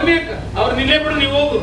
ಅವ್ರನ್ನೇಕ ಅವ್ರು ನಿಲ್ಲೇ ಬಿಡು, ನೀವು ಹೋಗು.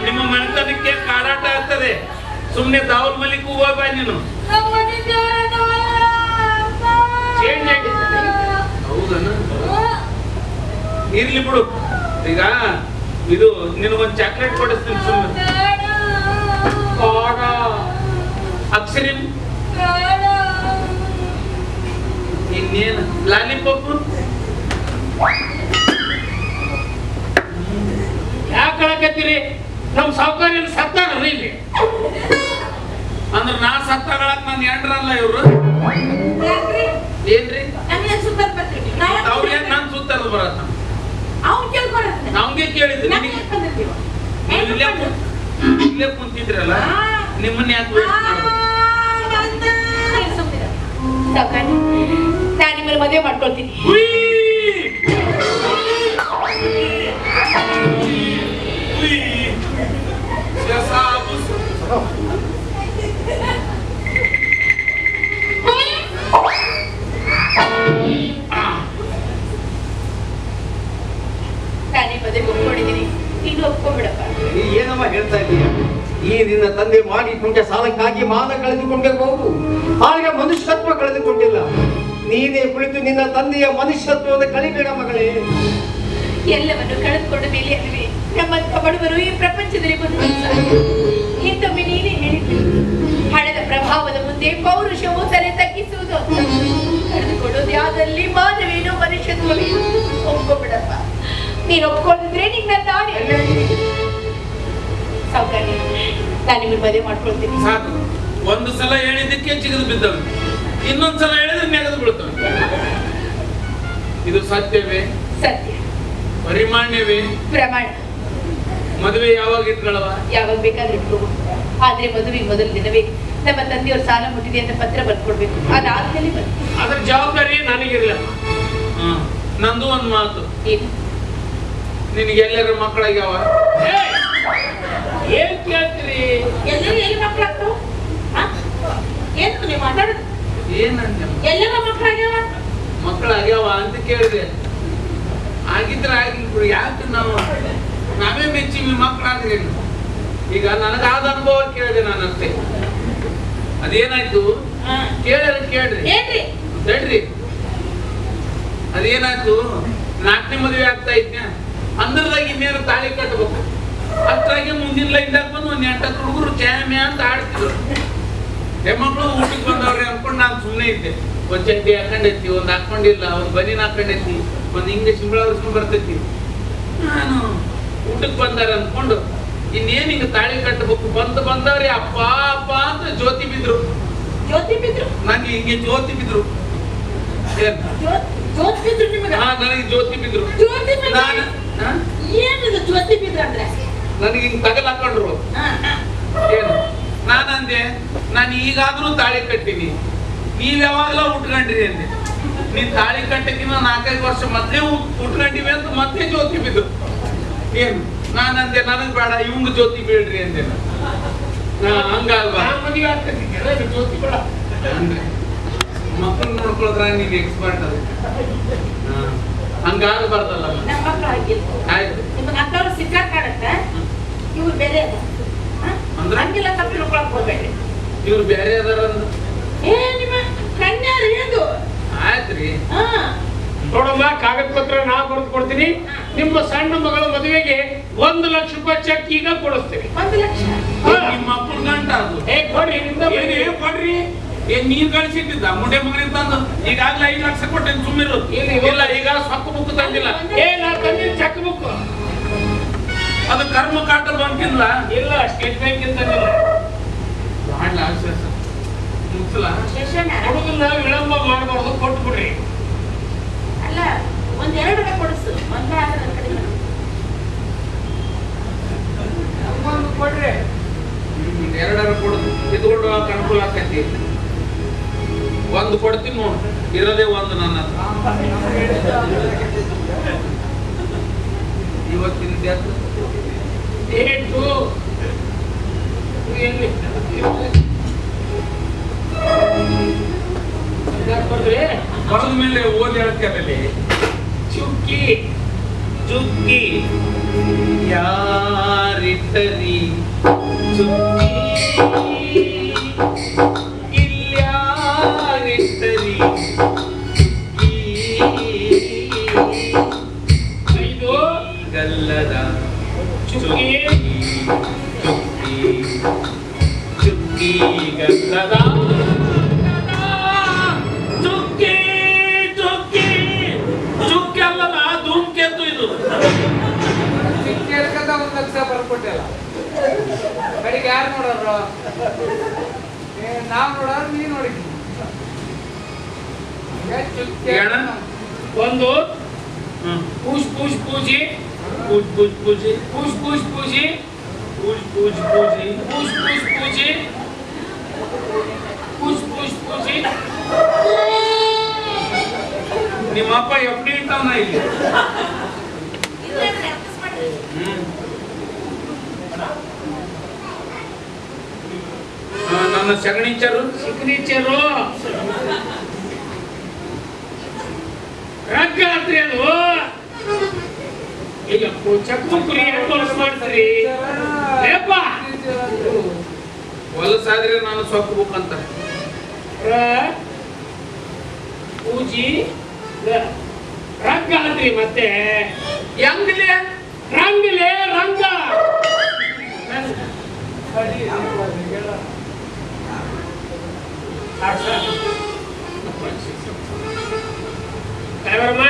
ನಿಮ್ಮ ಮನೆತನಕ್ಕೆ ಕಾಡಾಟ ಆಗ್ತದೆ. ಸುಮ್ನೆ ದಾವಲ್ ಮಲಿಕ್ ಹೋಗ ನೀನು. ಚೇಂಜ್ ಆಗಿರ್ತದೆ. ಹೌದನ? ಇರ್ಲಿ ಬಿಡು. ಈಗ ಇದು ನಿನಗೊಂದು ಚಾಕ್ಲೇಟ್ ಕೊಡಿಸ್ತೀನಿ ಸುಮ್ಮನೆ. ಅಕ್ಷರಿ ಇನ್ನೇನು ಲಾಲಿಪಾಪ್ ಯಾಕೆ ಹೇಳಕತ್ತೀರಿ? ನಮ್ ಸಾವುಕಾರ ಸತ್ತಾರ ಇಲ್ಲಿ ಅಂದ್ರೆ ನಾ ಸತ್ತಾಗಳಕ್ ನಾನು ಎಂಡ್ರಲ್ಲ ಇವ್ರು ಏನ್ರಿ ಅವ್ರೇನ್ ನಾನ್ ಸುತ್ತದ ಬರತ್ತ ನಮ್ಗೆ ಕೇಳಿದ್ರು ಇಲ್ಲೇ ಕುಂತಿದ್ರಲ್ಲ ನಿಮ್ಮನ್ನ ಯಾಕೆ ನಾನು ನಿಮ್ಮನ್ನ ಮದುವೆ ಮಾಡ್ಕೊಳ್ತೀನಿ. ನಾನೇ ಮದುವೆ ಒಪ್ಕೊಂಡಿದ್ದೀನಿ, ನೀನು ಒಪ್ಕೊಂಡ್ಬಿಡಪ್ಪ. ಏನಮ್ಮ ಹೇಳ್ತಾ ಇದೀಯ? ಈ ನಿನ್ನ ತಂದೆ ಮಾಡಿಕೊಂಡ ಸಾಲಕ್ಕಾಗಿ ಮಾನ ಕಳೆದುಕೊಂಡಿರಬಹುದು, ಆಗ ಮನುಷ್ಯತ್ವ ಕಳೆದುಕೊಂಡಿಲ್ಲ. ನೀನೇ ಕುಳಿತು ನಿನ್ನ ತಂದೆಯ ಮನುಷ್ಯತ್ವದ ಕಲಿಬೇಡ ಮಗಳೇ. ಎಲ್ಲವನ್ನು ಕಳೆದುಕೊಂಡ ಮೇಲೆ ಅಲ್ವೇ ನಮ್ಮಂತ ಬಡವರು ಈ ಪ್ರಪಂಚದಲ್ಲಿ ಬದುಕುತ್ತಾರೆ. ಹಿಂದೊಮ್ಮೆ ನೀನೇ ಹೇಳಿದ್ದೆ, ಹಣದ ಪ್ರಭಾವದ ಮುಂದೆ ಪೌರುಷವು ತಲೆ ತಗ್ಗಿಸುವುದು ಅಂತ. ಕಳೆದುಕೊಳ್ಳೋದು ಯಾವ್ದಲ್ಲಿ ಮಾನವೇನೋ ಮನುಷ್ಯತ್ವವೇನು. ಒಪ್ಕೊಂಡ್ಬಿಡಪ್ಪ. ನೀನು ಒಪ್ಕೊಂಡಿದ್ರೆ ನಿಂಗೆ ನನ್ನ ನಾಡಿ ಸೌಕರ್ಯ. ನಾನು ನಿಮ್ಮನ್ನು ಮದುವೆ ಮಾಡ್ಕೊಳ್ತೀನಿ. ಸಾಕು. ಒಂದು ಸಲ ಹೇಳಿದ್ದಕ್ಕೆ ಚಿಗದು ಬಿದ್ದವು, ಇನ್ನೊಂದ್ಸಲ ಹೇಳಿದ್ರೆ ನೆಗೆದು ಬಿಡ್ತವೆ. ಇದು ಸತ್ಯವೇ? ಸತ್ಯ. ಪರಿಮಾಣ್ಯವೇ? ಪ್ರಮಾಣ. ಮದುವೆ ಯಾವಾಗ ಇಟ್ಕೊಳ್ಳವ? ಯಾವಾಗ ಬೇಕಾದ್ರೆ ಇಟ್ಕೋಬಹುದು. ಆದ್ರೆ ಮದುವೆ ಮೊದಲ ದಿನವೇ ನಮ್ಮ ತಂದೆಯವ್ರ ಸಾಲ ಮುಟ್ಟಿದೆ ಅಂತ ಪತ್ರ ಬರ್ಕೊಡ್ಬೇಕು. ಅದಾದ್ಮೇಲೆ ಅದ್ರ ಜವಾಬ್ದಾರಿ ನನಗಿರ್ಲಿಲ್ಲ. ನಂದು ಒಂದು ಮಾತು, ನಿನಗೆ ಎಲ್ಲರ ಮಕ್ಕಳಾಗ್ಯಾವ? ಏನ್ ಕೇಳ್ತೀರಿ? ಎಲ್ಲರೂ ಎಲ್ಲಿ ಮಕ್ಕಳಾಗ್ತಾವ? ಏನು ನೀವು ಮಾತಾಡೋದು? ಏನಂತ ಎಲ್ಲರ ಮಕ್ಕಳಾಗ್ಯಾವ? ಮಕ್ಕಳಾಗ್ಯಾವ ಅಂತ ಕೇಳಿದೆ. ಆಗಿದ್ರೆ ಆಗಿದ್ರು, ಯಾಕೆ ನಾವೇ ಮೆಚ್ಚಿ ಮಕ್ಕಳಾದ್ರೆ ಈಗ ನನಗಾದ ಅನುಭವ ಕೇಳಿದೆ ನಾನಂತೆ. ಅದೇನಾಯ್ತು ಕೇಳ್ರಿ ಹೇಳ್ರಿ. ಅದೇನಾಯ್ತು, 4ನೇ ಮದುವೆ ಆಗ್ತಾ ಇದ್ನ ಅಂದ್ರದಾಗ ಇನ್ನೇನು ತಾಳಿ ಕಟ್ಟಬೇಕು. ಅಷ್ಟಾಗಿ ಮುಂದಿನ ಲೈನ್ದಾಗ ಬಂದು ಒಂದ್ 8 ಹುಡುಗರು ಚಾಮ್ಯಾ ಅಂತ ಆಡ್ತಿದ್ರು. ಹೆಣ್ಮಕ್ಳು ಊಟಕ್ಕೆ ಬಂದವ್ರಿ ಅನ್ಕೊಂಡು ನಾನು ಸುಮ್ಮನೆ ಇದ್ದೆ. ಒಂದ್ ಚಡ್ಡಿ ಹಾಕೊಂಡೈತಿ, ಒಂದ್ ಹಾಕೊಂಡಿಲ್ಲ, ಒಂದ್ ಬನೀನ್ ಹಾಕೊಂಡೈತಿ, ಒಂದ್ ಹಿಂಗೆ ಶಿಂಬಳ ಹೊರ್ಸ್ಕೊಂಡ್ ಬರ್ತೈತಿ. ನಾನು ಊಟಕ್ಕೆ ಬಂದಾರ ಅನ್ಕೊಂಡು ಇನ್ನೇನ್ ಹಿಂಗ ತಾಳಿ ಕಟ್ಟಬೇಕು ಬಂದವ್ರಿ ಅಪ್ಪ ಅಪ್ಪ ಅಂತ ಜ್ಯೋತಿ ಬಿದ್ರು. ನಂಗೆ ಹಿಂಗೆ ಜ್ಯೋತಿ ಬಿದ್ರು. ನನಗೆ ಜ್ಯೋತಿ ಬಿದ್ರು. ನನಗೆ ಹಿಂಗ್ ತಗಲ್ ಹಾಕೊಂಡ್ರು. ಏನು ನಾನಂದೆ, ನಾನು ಈಗಾದ್ರೂ ತಾಳಿ ಕಟ್ಟಿನಿ, ನೀವ್ ಯಾವಾಗಲೂ ಉಟ್ಕೊಂಡ್ರಿ ಅಂದೆ. ನೀನ್ ತಾಳಿ ಕಟ್ಟಕ್ಕಿನ್ನ 4-5 ವರ್ಷ ಮೊದ್ಲೇ ಉಟ್ಕೊಂಡಿವಿ ಅಂತ ಮತ್ತೆ ಜ್ಯೋತಿ ಬಿದ್ರು. ಏನು ನಾನಂದೆ, ನನಗ್ ಬೇಡ, ಇವಂಗ ಜ್ಯೋತಿ ಬೀಳ್ರಿ ಅಂದೆ. ಹಂಗಲ್ವಾ ಮದುವೆ ಆಗ್ತದೆ ಜ್ಯೋತಿ ಬೇಡ ಅಂದ್ರೆ ಮಕ್ಕಳು ನೋಡ್ಕೊಳದ್ರ ನೀನ್ ಎಕ್ಸ್ಪರ್ಟ್ ಅದು. ಹಂಗಾಗಬಾರ್ದಲ್ಲ. ಆಯ್ತು ಇವ್ರು ಬೇರೆ ಹೋಗ್ಬೇಡ್ರಿ. ಇವ್ರು ಬೇರೆ ಅದಾರ ಆಯ್ತ್ರಿ. ನೋಡಮ್ಮ, ಕಾಗದ ಪತ್ರ ನಾ ಬರೆದು ಕೊಡ್ತೀನಿ. ನಿಮ್ಮ ಸಣ್ಣ ಮಗಳ ಮದುವೆಗೆ 1 ಲಕ್ಷ ರೂಪಾಯಿ ಚೆಕ್ ಈಗ ಕೊಡಿಸ್ತೀವಿ. 1 ಲಕ್ಷ ನಿಮ್ಮ ಅಪ್ಪನ ಗಂಟ ಅದು. ಕೊಡ್ರಿ ಕೊಡ್ರಿ. ಏನ್ ನೀರ್ ಗಳಿಸಿಟ್ಟಿದ್ದ ಮುಂಡೆ ಮಗನಿಗೆ ತಂದು ಈಗಾಗ್ಲೇ 5 ಲಕ್ಷ ಕೊಟ್ಟೇನು ಸುಮ್ಮಿರು. ಇಲ್ಲ ಈಗ ಸೊಕ್ಕ ಬುಕ್ ತಂದಿಲ್ಲ. ನಾ ತಂದಿದ್ದು ಚೆಕ್ ಬುಕ್. ಅದು ಕರ್ಮ ಕಾಟ ಬಂಕಿಲ್ಲ. ಇಲ್ಲ ಸ್ಟೇಟ್ ಬ್ಯಾಂಕ್ ಇಂದ ಮಾಡ್ಲಾ ಮುಚ್ಚಲ. ಹುಡುಗನ್ನ ವಿಳಂಬ ಮಾಡಬಾರ್ದು, ಕೊಟ್ಟು ಬಿಡ್ರಿ. ಅಲ್ಲ, 1-2 ಕೊಡಿಸು. ಕೊಡ್ರಿ. 2 ಕೊಡುದು ಇದ್ಕೊಂಡು ಅನುಕೂಲ ಆಕೈತಿ. 1 ಕೊಡ್ತೀನಿ ನೋಡು, ಇರೋದೇ 1 ನನ್ನ ಇವತ್ತಿನ ಡೆತ್ ಡೇಟು ಎಲ್ಲಿ ಬರ್ರಿ ಬರದ ಮೇಲೆ ಓದಿ ಹೇಳ್ತಾರೆ ಚುಕ್ಕಿ ಚುಕ್ಕಿ ಯಾರಿಟ್ಟರಿ ಚುಕ್ಕಿ ಇಲ್ಯಾರಿಟ್ಟರಿ ಚುಕ್ಕಿ ಐದು ಗಲ್ಲದ ಚುಕ್ಕಿ ಚುಕ್ಕಿ ಚುಕ್ಕಿ ಗಲ್ಲದ ಚುಕ್ಕಿ ಚುಕ್ಕಿ ಚುಕ್ಕಿ ಅಲ್ಲದ ಧೂಮ್ಕೇತು ಇದು ಚಿಕ್ಕ ಹೇಳ್ಕಂತ 1 ಲಕ್ಷ ಬರ್ಕೊಟ್ಟಿಲ್ಲ ಕಡೆಗೆ ಯಾರು ನೋಡೋರು ನಾವ್ ನೋಡೋರು ನೀ ನೋಡಿ ಅಣ್ಣ ಒಂದು ಪೂಜ್ ಪೂಜ್ ಪೂಜಿ ಪೂಜ್ ಪೂಜ್ ಪೂಜಿ ಪೂಜ್ ಪೂಜ್ ಪೂಜಿ ಪೂಜ್ ಪೂಜ್ ಪೂಜಿ ಪೂಜ್ ಪೂಜ್ ಪೂಜಿ ಪೂಜ್ ಪೂಜ್ ಪೂಜಿ ನಿಮ್ಮಪ್ಪ ಎಫ್ಡಿ ಇಟ್ಟವನ ಇಲ್ಲಿ ನನ್ನ ಸಿಗ್ನೇಚರು ಸಿಗ್ನೇಚರು ರಗ್ಗ ಆತ್ರಿ ಅದು ಅಯ್ಯಪ್ಪ ಚಕ್ಮುಕ್ರಿ ಎಂಟು ಮಾಡ್ತೀರಿ ಲೇಪ ಹೊಲಸಾದ್ರೆ ನಾನು ಸೊಕ್ಕಬೇಕಂತ ಪೂಜಿ ರಗ್ಗ ಆತ್ರಿ ಮತ್ತೆ ಹೆಂಗಿಲ್ಲ ರಂಗಿಲೆ ರಂಗ ಡ್ರೈವರಮ್ಮ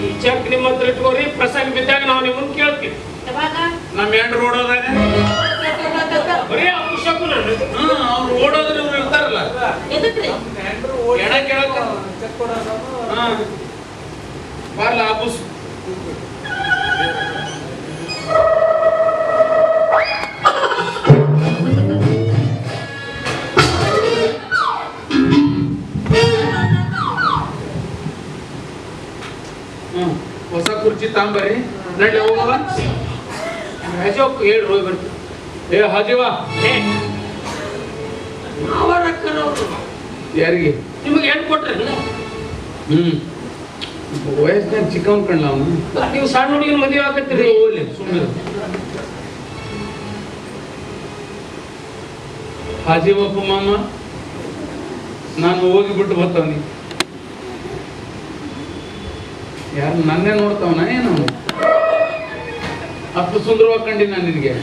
ಈ ಚೆಕ್ ನಿಮ್ಮ ಹತ್ರ ಇಟ್ಕೋರಿ ಪ್ರಸಂಗ ಬಿದ್ದಾಗ ನಾವು ನಿಮ್ಮನ್ನ ಕೇಳ್ತೀವಿ ನಮ್ಮ ಎಂಡ್ ರೋಡ್ ಹೋದಾಗ ಬರೀ ಅವಶ್ಯಕ ನಾನು ಅವ್ರು ಓಡೋದ್ರೆ ಇವ್ರು ಇರ್ತಾರಲ್ಲ ಎಡ ಕೇಳಕ ಚೆಕ್ ಕೊಡೋದು ಬರ್ಲ ಆಬೂಸ್ ಹೊಸ ಕುರ್ಚಿ ತಾಂಬರಿ ನಡ್ಲಿ ಹೋಗವ ರಜೋಕ್ ಹೇಳಿ ಹೋಗಿ ಬರ್ತೀವಿ ಏ ಹಾಜಿವ ಅವರ ಅಕ್ಕನವರು ಯಾರಿಗೆ ನಿಮಗೆ ಹೆಣ್ಣು ಕೊಟ್ರಲ್ಲ ವಯಸ್ಸಿನಾಗ ಚಿಕ್ಕವನ್ ಕಣ್ಣ ಅವನು ನೀವು ಸಣ್ಣ ಹುಡುಗಿನ ಮದುವೆ ಆಗತ್ತೀರಿ ಹೋಗ್ಲಿ ಸುಮ್ಮನೆ ಹಾಜಿವಪ್ಪ ಮಾಮ ನಾನು ಹೋಗಿಬಿಟ್ಟು ಬರ್ತಾವನಿ ಯಾರು ನನ್ನೇ ನೋಡ್ತಾವನ ಏನು ಅಷ್ಟು ಸುಂದರವಾಗಿ ಕಂಡಿ ನಾನು ನಿನಗೆ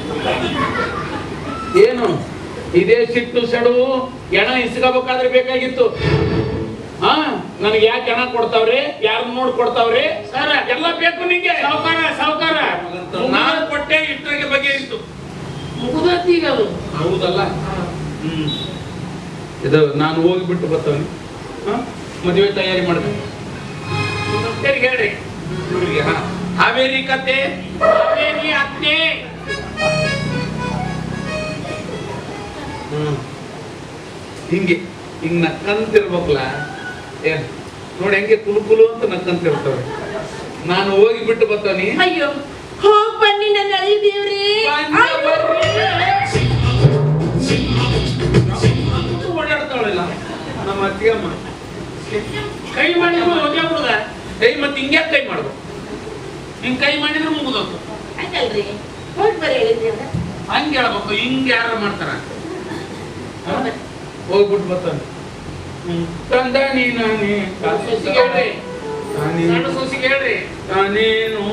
ಏನು ಇದೇ ಸಿಟ್ಟು ಸೆಡವು ಎಣ ಇಸ್ಕೋಬೇಕಾದ್ರೆ ಬೇಕಾಗಿತ್ತು ಹಾ ನನಗೆ ಯಾಕೆ ಹಣ ಕೊಡ್ತಾವ್ರಿ ಯಾರನ್ನ ನೋಡಿ ಕೊಡ್ತಾವ್ರಿ ಸರ್ ಎಲ್ಲ ಬೇಕು ನಿಂಗೆ ಸಾವುಕಾರ ಸಾವುಕಾರ ನಾನು ಕೊಟ್ಟೆ ಇಷ್ಟರಿಗೆ ಬಗ್ಗೆ ಇತ್ತು ಮುಗುದತ್ತಿ ಈಗ ಅದು ಹೌದಲ್ಲ ಇದು ನಾನು ಹೋಗಿಬಿಟ್ಟು ಬರ್ತಾವನಿ ಮದುವೆ ತಯಾರಿ ಮಾಡಿದೆ ಮತ್ತೇರಿಗೆ ಹೇಳ್ರಿ ಇವ್ರಿಗೆ ಹಾವೇರಿ ಕತೆ ಹಾವೇರಿ ಅತ್ತೆ ಹಿಂಗೆ ಹಿಂಗ್ ನಕ್ಕಂತಿರ್ಬೇಕಲ್ಲ ಏ ನೋಡಿ ಹೆಂಗೆ ಕುಲು ಅಂತ ನಕ್ಕಂತಿರ್ತವೆ ನಾನು ಹೋಗಿ ಬಿಟ್ಟು ಬರ್ತಾನಿ ಅಯ್ಯೋ ಹೋಗ್ ಬನ್ನಿ ನನ್ನ ಅಳಿದೇವ್ರಿ ಓಡಾಡ್ತಾವಳಿಲ್ಲ ನಮ್ಮ ಅತ್ತಿಗೆಮ್ಮ ಕೈ ಮಾಡಿದ್ರು ಹೋಗ್ಯಾ ಬಿಡುದ ಕೈ ಮತ್ತೆ ಹಿಂಗ್ಯಾಕೆ ಕೈ ಮಾಡ್ಬೇಕು ಹಿಂಗ್ ಕೈ ಮಾಡಿದ್ರೆ ಮುಗಿದೋತು ಹಂಗಲ್ರಿ ಹೋಗ್ ಬರ್ರಿ ಹೇಳಿದ್ರಿ ಅಲ್ಲ. ಹಂಗೆ ಹೇಳ್ಬೇಕು ಹಿಂಗೆ ಯಾರು ಮಾಡ್ತಾರ ಹೋಗ್ಬಿಟ್ಟು ಬರ್ತಾನೆ ತಂದ ನೀನೇ ಸೊಸಿಗೆ ಹೇಳ್ರಿ ಸಣ್ಣ ಸೊಸಿಗೆ ಹೇಳ್ರಿ ನಾನೇನು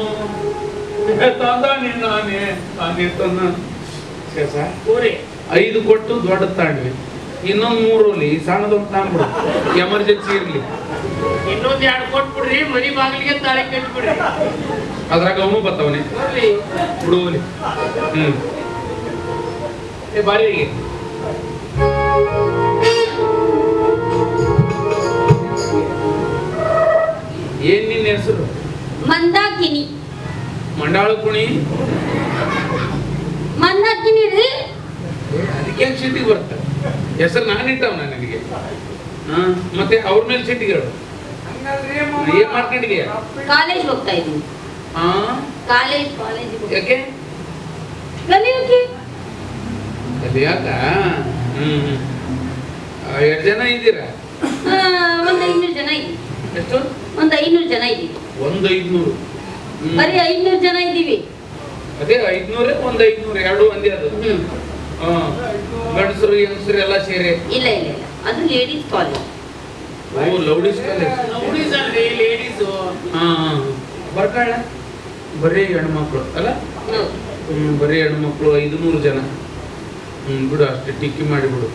ತಂದ ನೀನೇ ತಾನೇ ತನ್ನ ಕೇಸ ಊರಿ 5 ಕೊಟ್ಟು ದೊಡ್ಡ ತಾಂಡ್ವಿ ಇನ್ನೊಂದು 3 ಒಲಿ ಸಣ್ಣದೊಂದು ತಾಂಡ್ಬಿಡು ಎಮರ್ಜೆನ್ಸಿ ಇರ್ಲಿ ಇನ್ನೊಂದ್ 2 ಕೊಟ್ಬಿಡ್ರಿ ಮನಿ ಬಾಗಿಲಿಗೆ ತಾಳಿ ಕಟ್ಬಿಡ್ರಿ ಅದ್ರಾಗ ಅವನು ಬರ್ತಾವನೆ ಬರ್ಲಿ ಬಿಡುವಲಿ ಏ ಬಾರಿ ಏನ್ ನಿನ್ನ ಹೆಸರು ಮಂದಾಕಿನಿ ಮಂಡಾಳು ಕುಣಿ ಮಂದಾಕಿನಿ ರೀ ಅದಕ್ಕೆ ಸಿಟಿಗೆ ಬರ್ತಾರೆ ಹೆಸರು ನಾನು ಇಟ್ಟವನ ನನಗೆ ಹಾ ಮತ್ತೆ ಅವ್ರ ಮೇಲೆ ಸಿಟಿಗೆ ಹೇಳು ಹಿಂಗಲ್ರಿ ಏನ್ ಮಾಡ್ಕೊಂಡಿದೀಯ? ಕಾಲೇಜ್ ಹೋಗ್ತಾ ಇದ್ದೀನಿ. ಹಾ ಕಾಲೇಜ್ ಯಾಕೆ? ಕಲಿಯೋಕೆ. ಕಲಿಯಾಕ? ಎಷ್ಟು ಜನ ಇದ್ದೀರಾ? ಒಂದು 500 ಜನ ಇದ್ದೀವಿ. ಎಷ್ಟು? ಒಂದು 500 ಜನ ಇದ್ದೀವಿ. 500. ಬರೀ 500 ಜನ ಇದ್ದೀವಿ. ಅದೇ 500 ಒಂದು 500 ಎರಡು ಒಂದೇ ಅದು. ಗಂಡಸರು ಹೆಂಗಸರು ಎಲ್ಲ ಸೇರಿ. ಇಲ್ಲ ಇಲ್ಲ ಇಲ್ಲ, ಅದು ಲೇಡೀಸ್ ಕಾಲೇಜ್. ಓ ಲೌಡೀಸ್ ಕಾಲೇಜ್. ಲೌಡೀಸ್ ಅಲ್ರಿ, ಲೇಡೀಸು. ಹಾ ಬರ್ಕಾಳ ಬರೀ ಹೆಣ್ಮಕ್ಳು ಅಲ್ಲ? ಬರೀ ಹೆಣ್ಮಕ್ಳು 500 ಜನ. ಬಿಡು ಅಷ್ಟೇ ಟಿಕ್ಕಿ ಮಾಡಿಬಿಡು,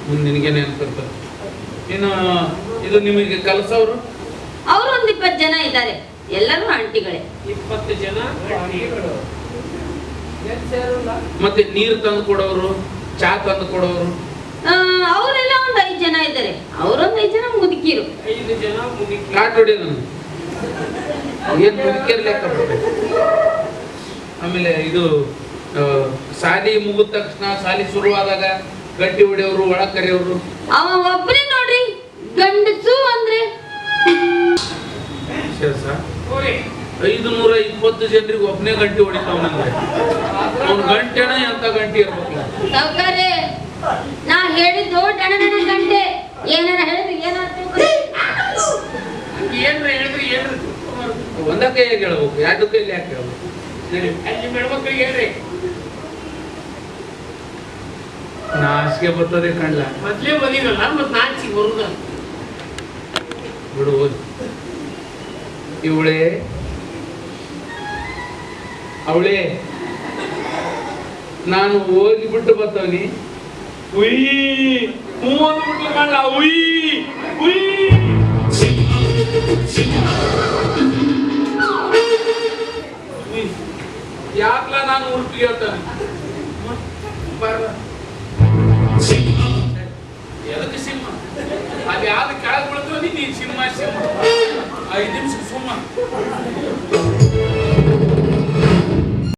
ಮುಂದೆ ನಿನಗೇನೆ ಅನ್ಕೊಳ್ತಾರೆ. ಇನ್ನು ಇದು ನಿಮಗೆ ಕಲಸವ್ರು? ಅವರು ಒಂದು 20 ಜನ ಇದ್ದಾರೆ, ಎಲ್ಲರೂ ಆಂಟಿಗಳೇ. 20 ಜನ ಆಂಟಿಗಳು. ಮತ್ತೆ ನೀರು ತಂದು ಕೊಡೋರು, ಚಾ ತಂದು ಕೊಡೋರು? ಅವರೆಲ್ಲ ಒಂದು 5 ಜನ ಇದ್ದಾರೆ. ಅವರೊಂದು 5 ಜನ ಮುದುಕಿರು. 5 ಜನ ಮುದುಕಿ. ಕಾಟ್ ಹೊಡಿ ನಾನು ಏನ್ ಮುದುಕಿಯರ್ ಲೆಕ್ಕ ಬರ್ತದೆ. ಆಮೇಲೆ ಇದು ಶಾಲಿ ಮುಗಿದ ತಕ್ಷಣ, ಶಾಲಿ ಶುರುವಾದಾಗ ಗಟ್ಟಿ ಹೊಡೆಯವರು, ಒಳ ಕರೆಯವರು? ಅವ ಒಬ್ಬನೇ ನೋಡ್ರಿ ಗಂಡಸು ಅಂದ್ರೆ. 520 ಜನರಿಗೆ ಒಬ್ಬನೇ ಗಂಟೆ ಹೊಡಿತಾವನಂದ್ರೆ ಅವ್ನ ಗಂಟೆನ ಎಂತ ಗಂಟೆ ಇರ್ಬೇಕು? ಸಾವ್ಕಾರೆ, ನಾ ಹೇಳಿದ್ದು ಡಣ ಗಂಟೆ. ಏನಾರ ಹೇಳಿದ್ರು ಏನ್ರಿ ಹೇಳಿದ್ರಿ ಏನ್ರಿ? ಒಂದ ಕೈಯಾಗಿ ಹೇಳ್ಬೇಕು, ಎರಡು ಕೈಲಿ ಯಾಕೆ ಹೇಳ್ಬೇಕು? ಅಲ್ಲಿ ಹೆಣ್ಮಕ್ಳಿಗೆ ಹೇಳ್ರಿ. ನಾಚಿಕೆ ಬರ್ತದೆ ಕಣ್ಲ. ಮೊದ್ಲೇ ಬಂದಿರಲ್ಲ ಮತ್ ನಾಚಿಗೆ ಬರುದ. ಬಿಡು ಹೋಗಿ. ಅವಳೇ ನಾನು ಹೋಗಿ ಬಿಟ್ಟು ಬರ್ತವನಿ. ಉಯ್ 30 ಬಿಟ್ಲು ಕಣ್ಲ. ಉಯ್ ಉಯ್ ಯಾಕ್ಲ ನಾನು ಉಡುಪಿಗೆ ಹೇಳ್ತಾನೆ ಎದಕ್ಕೆ ಸಿಂಹ? ಅಲ್ಲಿ ಯಾವ್ದು ಕೆಳಗೆ ಬೀಳ್ತೀವ ನೀನ್ ಸಿಂಹ 5 ನಿಮಿಷ ಸುಮ್ಮ